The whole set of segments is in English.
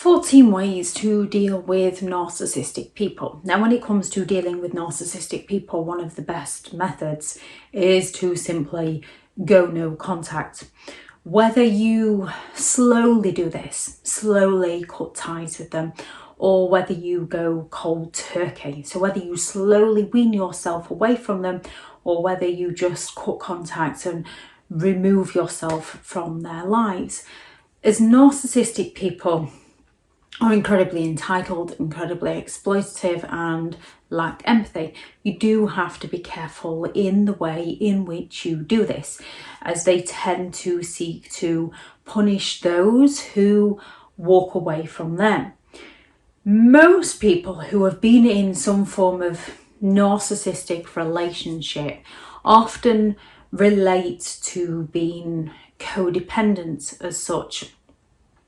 14 ways to deal with narcissistic people. Now, when it comes to dealing with narcissistic people, one of the best methods is to simply go no contact. Whether you slowly do this, slowly cut ties with them, or whether you go cold turkey, so whether you slowly wean yourself away from them, or whether you just cut contact and remove yourself from their lives. As narcissistic people are incredibly entitled, incredibly exploitative, and lack empathy, you do have to be careful in the way in which you do this, as they tend to seek to punish those who walk away from them. Most people who have been in some form of narcissistic relationship often relate to being codependent as such,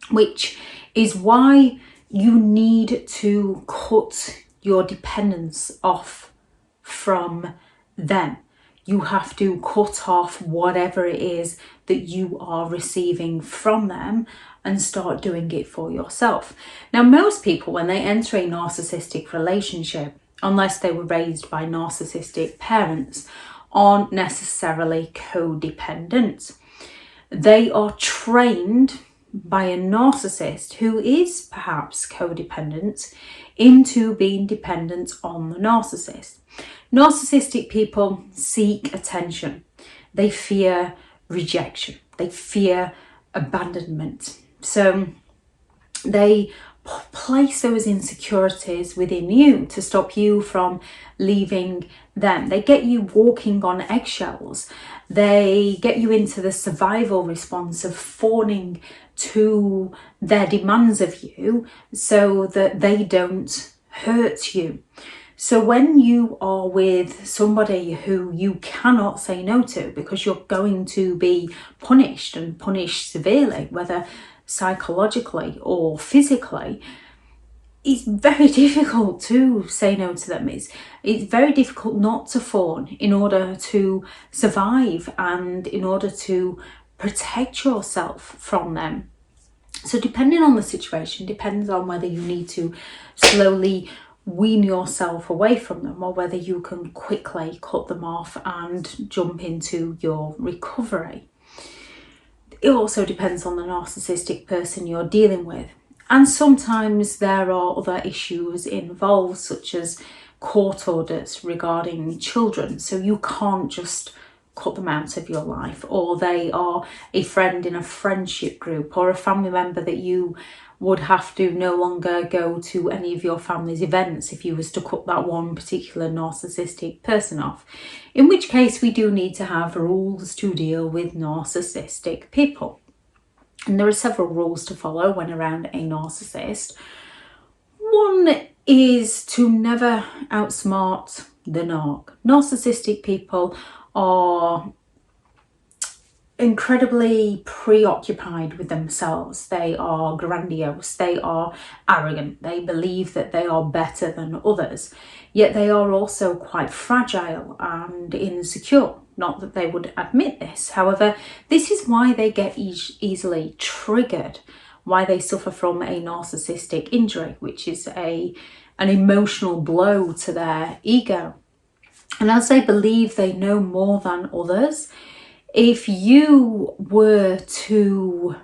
which is why you need to cut your dependence off from them. You have to cut off whatever it is that you are receiving from them and start doing it for yourself. Now, most people, when they enter a narcissistic relationship, unless they were raised by narcissistic parents, aren't necessarily codependent. They are trained by a narcissist who is perhaps codependent into being dependent on the narcissist. Narcissistic people seek attention. They fear rejection. They fear abandonment. So they place those insecurities within you to stop you from leaving them. They get you walking on eggshells. They get you into the survival response of fawning to their demands of you so that they don't hurt you. So when you are with somebody who you cannot say no to because you're going to be punished, and punished severely, whether psychologically or physically, it's very difficult to say no to them. It's very difficult not to fawn in order to survive and in order to protect yourself from them. So depending on the situation, depends on whether you need to slowly wean yourself away from them or whether you can quickly cut them off and jump into your recovery. It also depends on the narcissistic person you're dealing with. And sometimes there are other issues involved, such as court orders regarding children. So you can't just cut them out of your life, or they are a friend in a friendship group, or a family member that you would have to no longer go to any of your family's events if you was to cut that one particular narcissistic person off. In which case we do need to have rules to deal with narcissistic people. And there are several rules to follow when around a narcissist. One is to never outsmart the narc. Narcissistic people are incredibly preoccupied with themselves. They are grandiose, they are arrogant, they believe that they are better than others, yet they are also quite fragile and insecure. Not that they would admit this. However, this is why they get easily triggered, why they suffer from a narcissistic injury, which is an emotional blow to their ego. And as they believe they know more than others, if you were to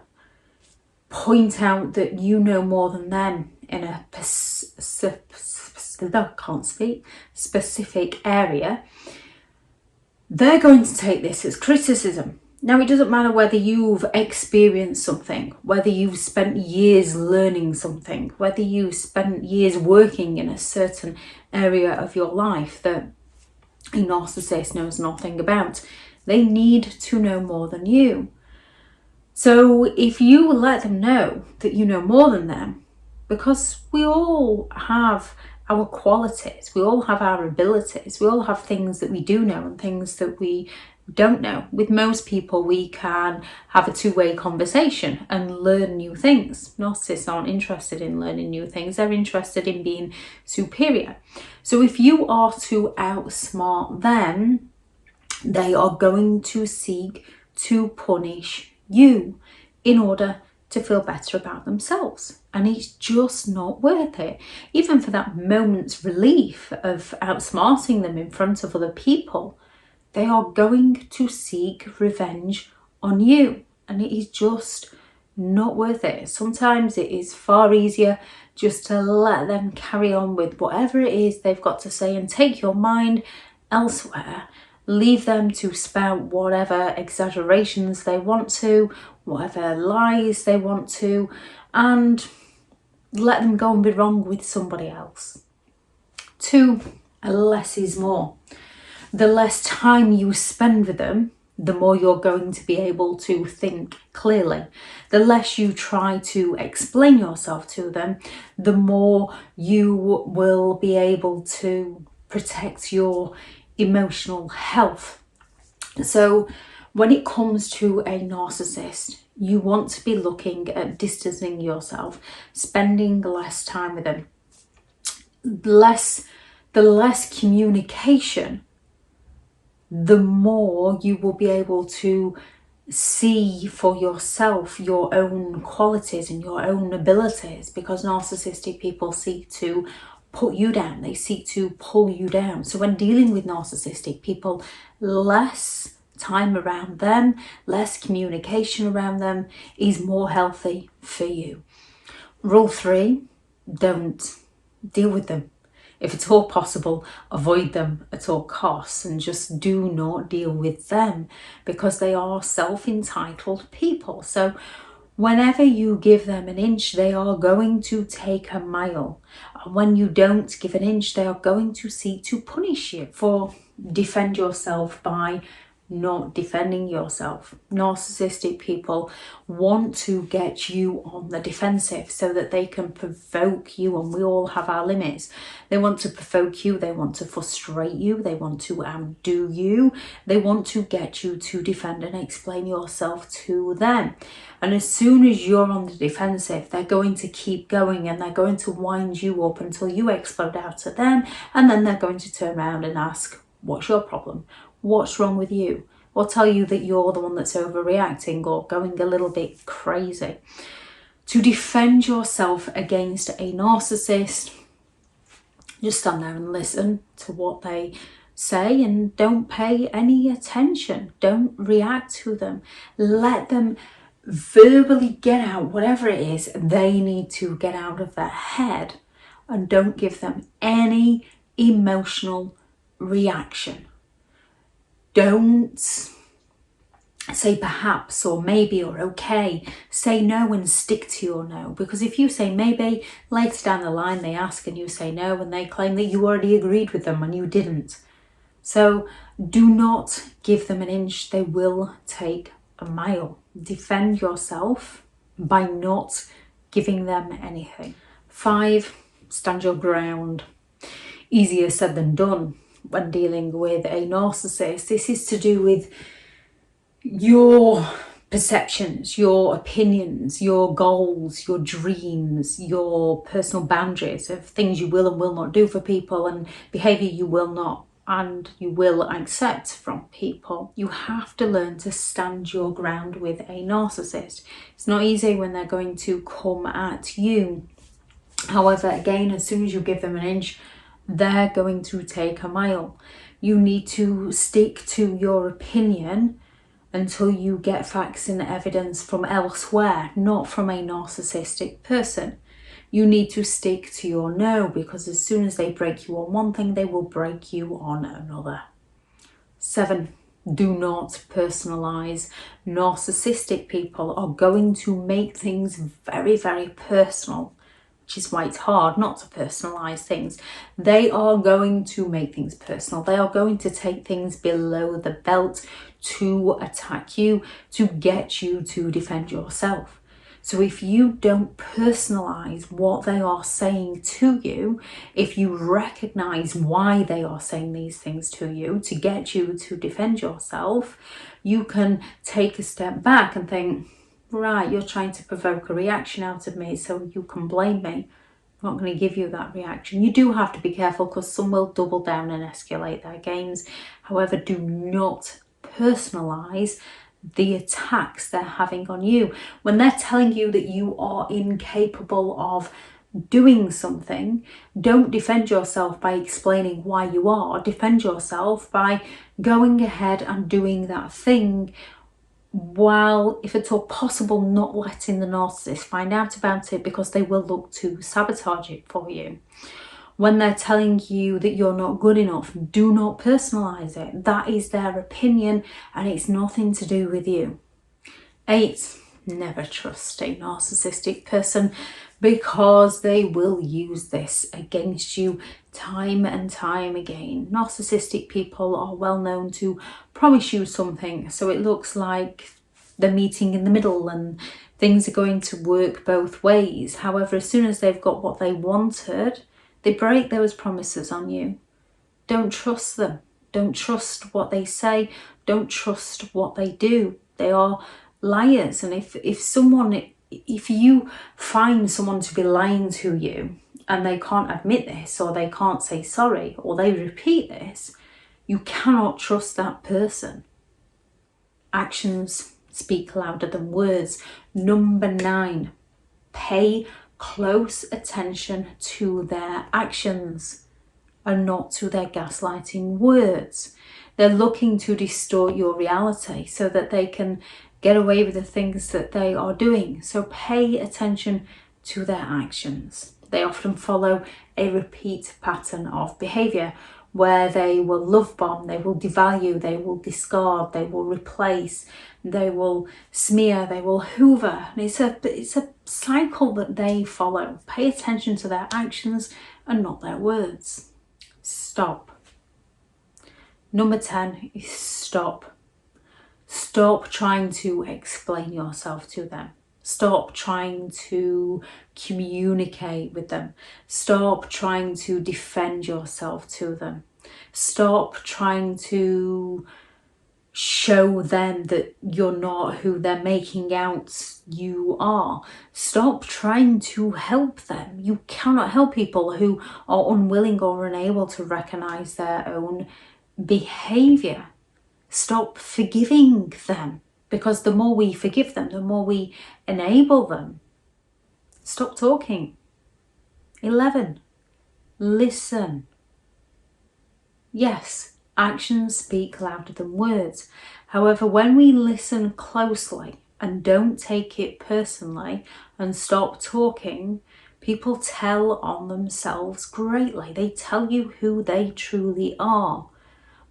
point out that you know more than them in a specific area, they're going to take this as criticism. Now, it doesn't matter whether you've experienced something, whether you've spent years learning something, whether you've spent years working in a certain area of your life that a narcissist knows nothing about. They need to know more than you. So if you let them know that you know more than them, because we all have our qualities, we all have our abilities, we all have things that we do know and things that we don't know. With most people, we can have a two-way conversation and learn new things. Narcissists aren't interested in learning new things. They're interested in being superior. So if you are to outsmart them, they are going to seek to punish you in order to to feel better about themselves. And it's just not worth it. Even for that moment's relief of outsmarting them in front of other people, they are going to seek revenge on you. And it is just not worth it. Sometimes it is far easier just to let them carry on with whatever it is they've got to say and take your mind elsewhere. Leave them to spout whatever exaggerations they want to, whatever lies they want to, and let them go and be wrong with somebody else. 2, less is more. The less time you spend with them, the more you're going to be able to think clearly. The less you try to explain yourself to them, the more you will be able to protect your emotional health. So when it comes to a narcissist, you want to be looking at distancing yourself, spending less time with them. The less communication, the more you will be able to see for yourself your own qualities and your own abilities, because narcissistic people seek to put you down, they seek to pull you down. So when dealing with narcissistic people, less time around them, less communication around them is more healthy for you. Rule 3, don't deal with them. If it's all possible, avoid them at all costs and just do not deal with them, because they are self-entitled people. So whenever you give them an inch, they are going to take a mile. And when you don't give an inch, they are going to seek to punish you for defend yourself by not defending yourself. Narcissistic people want to get you on the defensive so that they can provoke you, and we all have our limits. They want to provoke you, they want to frustrate you, they want to outdo you, they want to get you to defend and explain yourself to them. And as soon as you're on the defensive, they're going to keep going, and they're going to wind you up until you explode out at them, and then they're going to turn around and ask, what's your problem? What's wrong with you? Or tell you that you're the one that's overreacting or going a little bit crazy. To defend yourself against a narcissist, just stand there and listen to what they say and don't pay any attention. Don't react to them. Let them verbally get out whatever it is they need to get out of their head, and don't give them any emotional reaction. Don't say perhaps or maybe or okay. Say no and stick to your no. Because if you say maybe, later down the line they ask and you say no, and they claim that you already agreed with them and you didn't. So do not give them an inch. They will take a mile. Defend yourself by not giving them anything. 5, stand your ground. Easier said than done when dealing with a narcissist. This is to do with your perceptions, your opinions, your goals, your dreams, your personal boundaries of things you will and will not do for people, and behaviour you will not and you will accept from people. You have to learn to stand your ground with a narcissist. It's not easy when they're going to come at you. However, again, as soon as you give them an inch, they're going to take a mile. You need to stick to your opinion until you get facts and evidence from elsewhere, not from a narcissistic person. You need to stick to your no, because as soon as they break you on one thing, they will break you on another. 7, do not personalise. Narcissistic people are going to make things very, very personal, which is why it's hard not to personalise things. They are going to make things personal. They are going to take things below the belt to attack you, to get you to defend yourself. So if you don't personalise what they are saying to you, if you recognise why they are saying these things to you to get you to defend yourself, you can take a step back and think, right, you're trying to provoke a reaction out of me so you can blame me. I'm not going to give you that reaction. You do have to be careful, because some will double down and escalate their games. However, do not personalise the attacks they're having on you. When they're telling you that you are incapable of doing something, don't defend yourself by explaining why you are. Defend yourself by going ahead and doing that thing, while, if at all possible, not letting the narcissist find out about it, because they will look to sabotage it for you. When they're telling you that you're not good enough, do not personalise it. That is their opinion and it's nothing to do with you. 8, never trust a narcissistic person, because they will use this against you time and time again. Narcissistic people are well known to promise you something, so it looks like they're meeting in the middle and things are going to work both ways. However, as soon as they've got what they wanted, they break those promises on you. Don't trust them. Don't trust what they say. Don't trust what they do. They are liars. And if you find someone to be lying to you and they can't admit this, or they can't say sorry, or they repeat this, you cannot trust that person. Actions speak louder than words. Number 9, pay close attention to their actions and not to their gaslighting words. They're looking to distort your reality so that they can get away with the things that they are doing. So pay attention to their actions. They often follow a repeat pattern of behaviour where they will love bomb, they will devalue, they will discard, they will replace, they will smear, they will hoover. And it's a cycle that they follow. Pay attention to their actions and not their words. Stop. Number 10 is stop. Stop trying to explain yourself to them. Stop trying to communicate with them. Stop trying to defend yourself to them. Stop trying to show them that you're not who they're making out you are. Stop trying to help them. You cannot help people who are unwilling or unable to recognize their own behavior. Stop forgiving them, because the more we forgive them, the more we enable them. Stop talking. 11, listen. Yes, actions speak louder than words. However, when we listen closely and don't take it personally and stop talking, people tell on themselves greatly. They tell you who they truly are.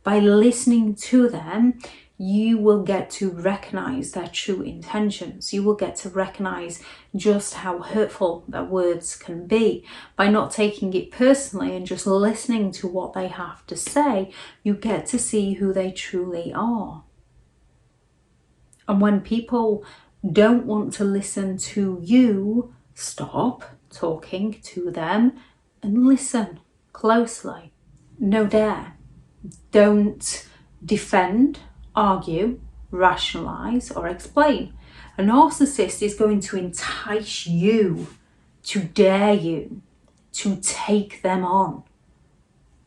By listening to them, you will get to recognize their true intentions. You will get to recognize just how hurtful their words can be. By not taking it personally and just listening to what they have to say, you get to see who they truly are. And when people don't want to listen to you, stop talking to them and listen closely. No dare. Don't defend, argue, rationalise or explain. A narcissist is going to entice you, to dare you, to take them on.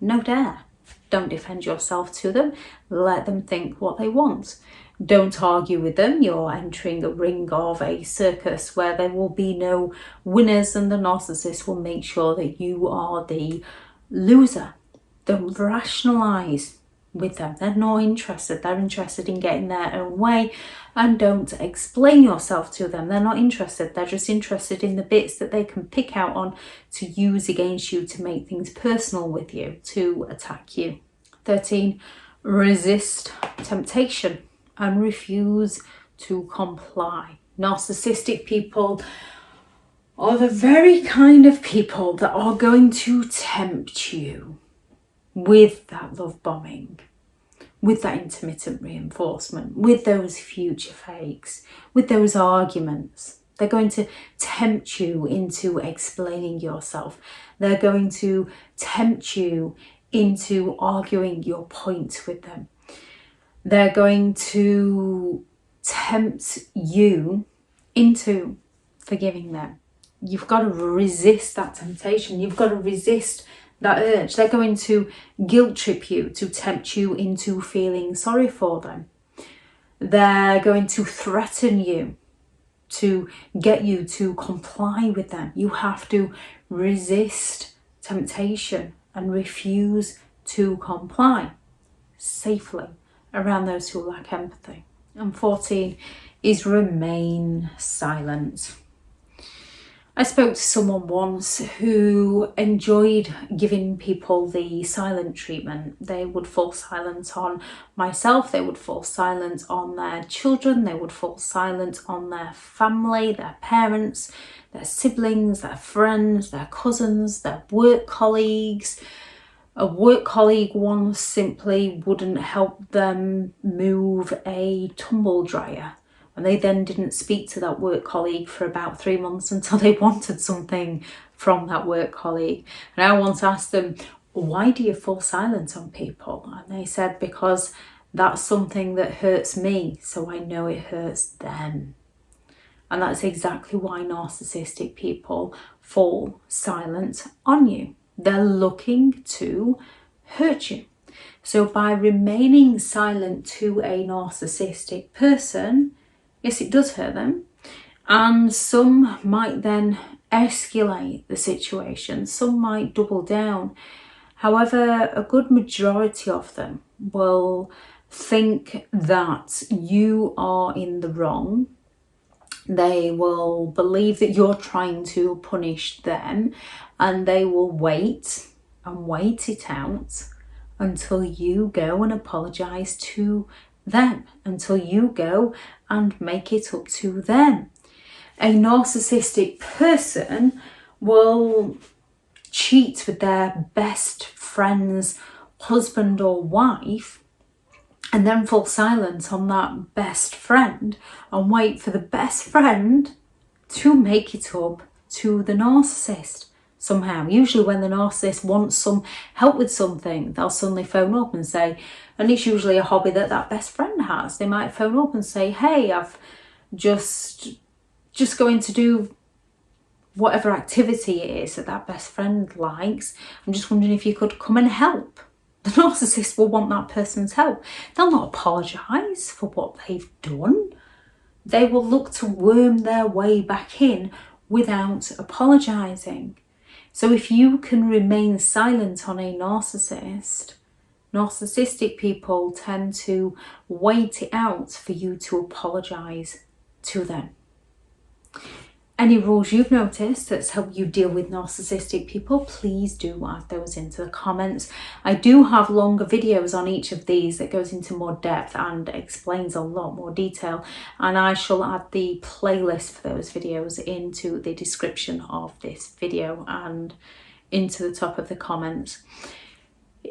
No dare. Don't defend yourself to them. Let them think what they want. Don't argue with them. You're entering a ring of a circus where there will be no winners, and the narcissist will make sure that you are the loser. Don't rationalise with them. They're not interested. They're interested in getting their own way. And don't explain yourself to them. They're not interested. They're just interested in the bits that they can pick out on to use against you, to make things personal with you, to attack you. 13, resist temptation and refuse to comply. Narcissistic people are the very kind of people that are going to tempt you with that love bombing, with that intermittent reinforcement, with those future fakes, with those arguments. They're going to tempt you into explaining yourself. They're going to tempt you into arguing your point with them. They're going to tempt you into forgiving them. You've got to resist that temptation. You've got to resist that urge. They're going to guilt trip you, to tempt you into feeling sorry for them. They're going to threaten you to get you to comply with them. You have to resist temptation and refuse to comply safely around those who lack empathy. And 14 is remain silent. I spoke to someone once who enjoyed giving people the silent treatment. They would fall silent on myself, they would fall silent on their children, they would fall silent on their family, their parents, their siblings, their friends, their cousins, their work colleagues. A work colleague once simply wouldn't help them move a tumble dryer. And they then didn't speak to that work colleague for about 3 months until they wanted something from that work colleague. And I once asked them, why do you fall silent on people? And they said, because that's something that hurts me, so I know it hurts them. And that's exactly why narcissistic people fall silent on you. They're looking to hurt you. So by remaining silent to a narcissistic person, yes, it does hurt them, and some might then escalate the situation, some might double down. However, a good majority of them will think that you are in the wrong. They will believe that you're trying to punish them, and they will wait and wait it out until you go and apologise to them, until you go and make it up to them. A narcissistic person will cheat with their best friend's husband or wife and then fall silent on that best friend and wait for the best friend to make it up to the narcissist somehow. Usually when the narcissist wants some help with something, they'll suddenly phone up and say, and it's usually a hobby that that best friend has, they might phone up and say, hey, I've just going to do whatever activity it is that that best friend likes. I'm just wondering if you could come and help. The narcissist will want that person's help. They'll not apologise for what they've done. They will look to worm their way back in without apologising. So if you can remain silent on a narcissist, narcissistic people tend to wait it out for you to apologise to them. Any rules you've noticed that's helped you deal with narcissistic people, please do add those into the comments. I do have longer videos on each of these that goes into more depth and explains a lot more detail, and I shall add the playlist for those videos into the description of this video and into the top of the comments.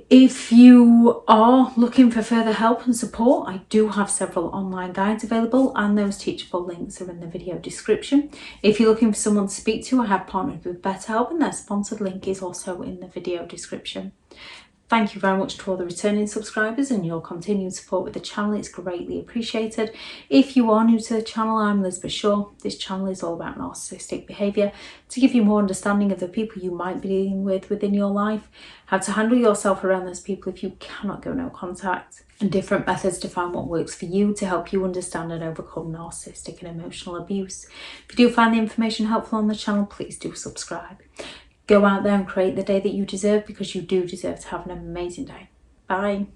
If you are looking for further help and support, I do have several online guides available, and those teachable links are in the video description. If you're looking for someone to speak to, I have partnered with BetterHelp, and their sponsored link is also in the video description. Thank you very much to all the returning subscribers and your continued support with the channel. It's greatly appreciated. If you are new to the channel, I'm Elizabeth Shaw. This channel is all about narcissistic behaviour to give you more understanding of the people you might be dealing with within your life, how to handle yourself around those people if you cannot go no contact, and different methods to find what works for you to help you understand and overcome narcissistic and emotional abuse. If you do find the information helpful on the channel, please do subscribe. Go out there and create the day that you deserve, because you do deserve to have an amazing day. Bye.